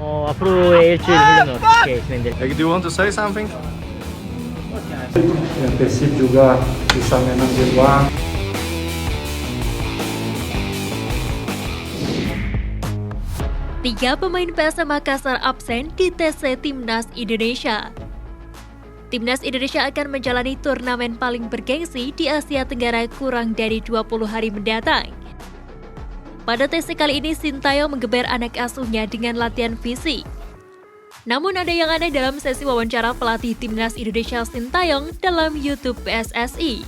앞으로 일주일 훈련은 어떻게 진행될까요? Like, do you want to say something? Yang Persib juga bisa mengambil uang. Tiga pemain PSM Makassar absen di TC Timnas Indonesia. Timnas Indonesia akan menjalani turnamen paling bergengsi di Asia Tenggara kurang dari 20 hari mendatang. Pada TC kali ini, Sintayong menggeber anak asuhnya dengan latihan fisik. Namun ada yang aneh dalam sesi wawancara pelatih Timnas Indonesia Sintayong dalam YouTube PSSI.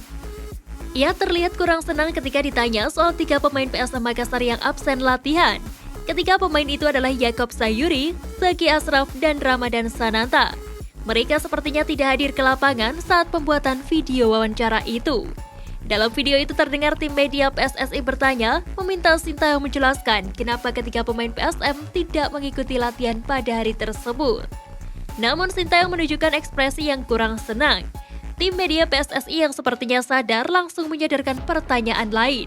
Ia terlihat kurang senang ketika ditanya soal tiga pemain PSM Makassar yang absen latihan. Ketika pemain itu adalah Yaakob Sayuri, Zaki Ashraf, dan Ramadan Sananta. Mereka sepertinya tidak hadir ke lapangan saat pembuatan video wawancara itu. Dalam video itu terdengar tim media PSSI bertanya, meminta Sintayong menjelaskan kenapa ketiga pemain PSM tidak mengikuti latihan pada hari tersebut. Namun Sintayong menunjukkan ekspresi yang kurang senang. Tim media PSSI yang sepertinya sadar langsung menyadarkan pertanyaan lain.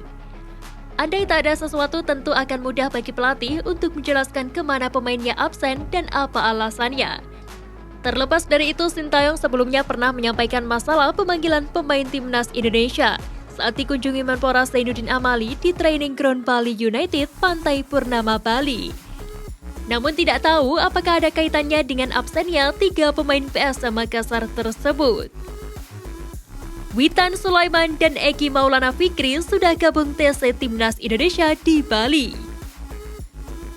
Andai tak ada sesuatu, tentu akan mudah bagi pelatih untuk menjelaskan kemana pemainnya absen dan apa alasannya. Terlepas dari itu, Sintayong sebelumnya pernah menyampaikan masalah pemanggilan pemain Timnas Indonesia saat dikunjungi Menpora Zainuddin Amali di training ground Bali United, Pantai Purnama, Bali. Namun tidak tahu apakah ada kaitannya dengan absennya tiga pemain PSM Makassar tersebut. Witan Sulaiman dan Egi Maulana Fikri sudah gabung TC Timnas Indonesia di Bali.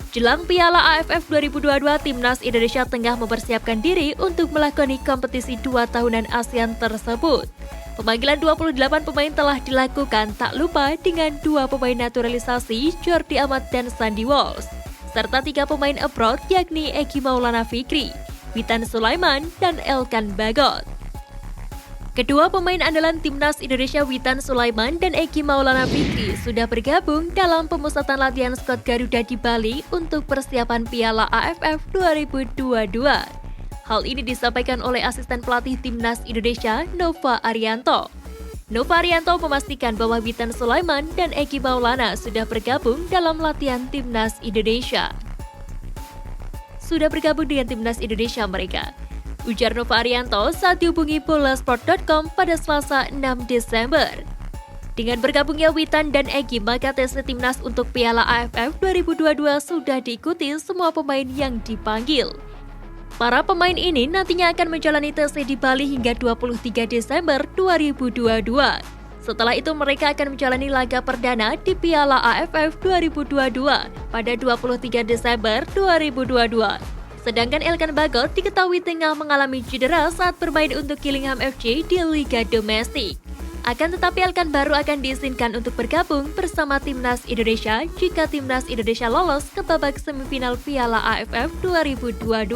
Jelang Piala AFF 2022, Timnas Indonesia tengah mempersiapkan diri untuk melakoni kompetisi 2 tahunan ASEAN tersebut. Pemanggilan 28 pemain telah dilakukan, tak lupa dengan 2 pemain naturalisasi, Jordi Amat dan Sandy Walsh, serta 3 pemain abroad yakni Egi Maulana Fikri, Witan Sulaiman, dan Elkan Bagot. Kedua pemain andalan Timnas Indonesia Witan Sulaiman dan Egi Maulana Fikri sudah bergabung dalam pemusatan latihan skuad Garuda di Bali untuk persiapan Piala AFF 2022. Hal ini disampaikan oleh asisten pelatih Timnas Indonesia, Nova Arianto. Nova Arianto memastikan bahwa Witan Sulaiman dan Egi Maulana sudah bergabung dalam latihan Timnas Indonesia. Sudah bergabung dengan Timnas Indonesia mereka, ujar Nova Arianto saat dihubungi bolasport.com pada Selasa 6 Desember. Dengan bergabungnya Witan dan Egi, maka TC Timnas untuk Piala AFF 2022 sudah diikuti semua pemain yang dipanggil. Para pemain ini nantinya akan menjalani TC di Bali hingga 23 Desember 2022. Setelah itu mereka akan menjalani laga perdana di Piala AFF 2022 pada 23 Desember 2022. Sedangkan Elkan Bagot diketahui tengah mengalami cedera saat bermain untuk Gillingham FC di Liga Domestik. Akan tetapi Elkan baru akan diizinkan untuk bergabung bersama Timnas Indonesia jika Timnas Indonesia lolos ke babak semifinal Piala AFF 2022.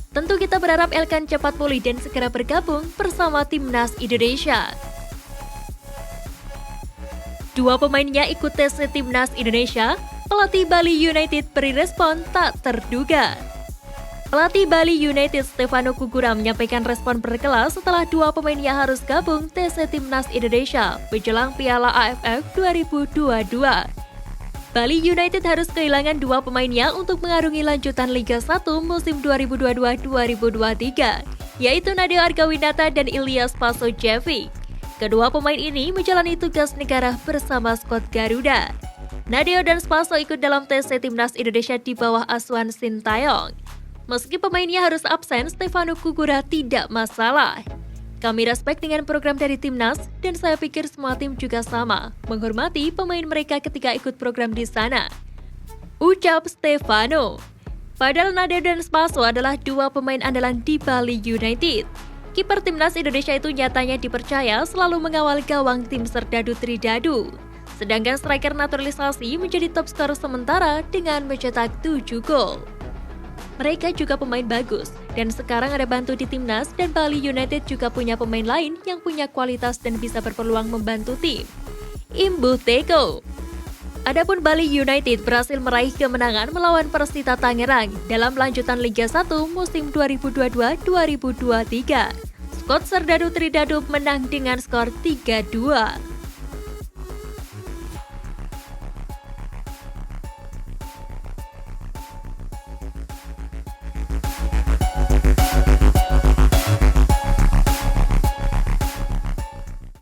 Tentu kita berharap Elkan cepat pulih dan segera bergabung bersama Timnas Indonesia. Dua pemainnya ikut TC Timnas Indonesia, pelatih Bali United beri respon tak terduga. Pelatih Bali United Stefano Kugura menyampaikan respon berkelas setelah dua pemainnya harus gabung TC Timnas Indonesia menjelang Piala AFF 2022. Bali United harus kehilangan dua pemainnya untuk mengarungi lanjutan Liga 1 musim 2022-2023, yaitu Nadeo Argawinata dan Ilyas Pasojevic. Kedua pemain ini menjalani tugas negara bersama skuad Garuda. Nadeo dan Spaso ikut dalam TC Timnas Indonesia di bawah asuhan Sintayong. Meski pemainnya harus absen, Stefano Kugura tidak masalah. Kami respect dengan program dari Timnas, dan saya pikir semua tim juga sama, menghormati pemain mereka ketika ikut program di sana, ucap Stefano. Padahal Nadeo dan Spaso adalah dua pemain andalan di Bali United. Kiper Timnas Indonesia itu nyatanya dipercaya selalu mengawal gawang tim Serdadu Tridadu. Sedangkan striker naturalisasi menjadi top skor sementara dengan mencetak 7 gol. Mereka juga pemain bagus, dan sekarang ada bantu di Timnas, dan Bali United juga punya pemain lain yang punya kualitas dan bisa berpeluang membantu tim. Imbu Teko. Adapun Bali United berhasil meraih kemenangan melawan Persita Tangerang dalam lanjutan Liga 1 musim 2022-2023. Skuad Serdadu Tridadu menang dengan skor 3-2.